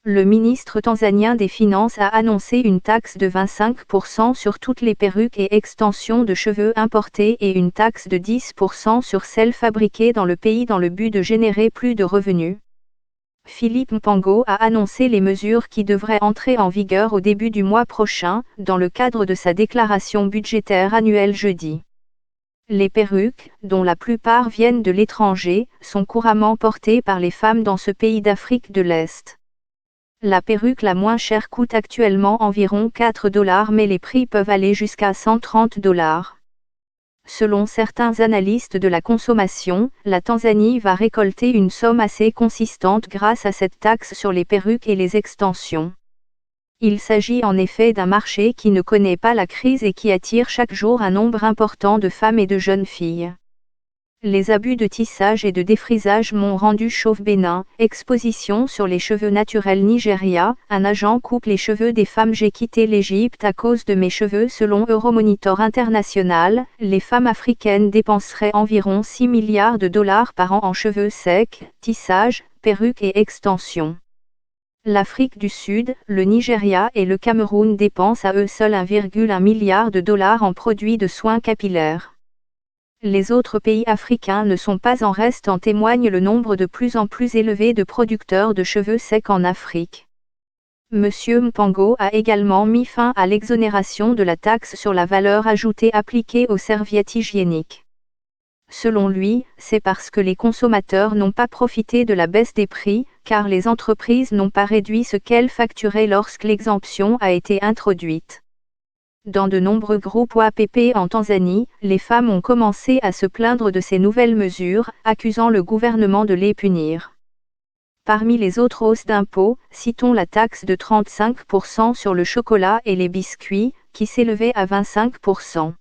Le ministre tanzanien des Finances a annoncé une taxe de 25% sur toutes les perruques et extensions de cheveux importées et une taxe de 10% sur celles fabriquées dans le pays dans le but de générer plus de revenus. Philippe Mpango a annoncé les mesures qui devraient entrer en vigueur au début du mois prochain, dans le cadre de sa déclaration budgétaire annuelle jeudi. Les perruques, dont la plupart viennent de l'étranger, sont couramment portées par les femmes dans ce pays d'Afrique de l'Est. La perruque la moins chère coûte actuellement environ $4 mais les prix peuvent aller jusqu'à $130. Selon certains analystes de la consommation, la Tanzanie va récolter une somme assez consistante grâce à cette taxe sur les perruques et les extensions. Il s'agit en effet d'un marché qui ne connaît pas la crise et qui attire chaque jour un nombre important de femmes et de jeunes filles. Les abus de tissage et de défrisage m'ont rendu chauve bénin. Exposition sur les cheveux naturels Nigeria. Un agent coupe les cheveux des femmes. J'ai quitté l'Égypte à cause de mes cheveux. Selon Euromonitor International, les femmes africaines dépenseraient environ 6 milliards de dollars par an en cheveux secs, tissage, perruques et extensions. L'Afrique du Sud, le Nigeria et le Cameroun dépensent à eux seuls 1,1 milliard de dollars en produits de soins capillaires. Les autres pays africains ne sont pas en reste, en témoigne le nombre de plus en plus élevé de producteurs de cheveux secs en Afrique. Monsieur Mpango a également mis fin à l'exonération de la taxe sur la valeur ajoutée appliquée aux serviettes hygiéniques. Selon lui, c'est parce que les consommateurs n'ont pas profité de la baisse des prix, car les entreprises n'ont pas réduit ce qu'elles facturaient lorsque l'exemption a été introduite. Dans de nombreux groupes OAPP en Tanzanie, les femmes ont commencé à se plaindre de ces nouvelles mesures, accusant le gouvernement de les punir. Parmi les autres hausses d'impôts, citons la taxe de 35% sur le chocolat et les biscuits, qui s'élevait à 25%.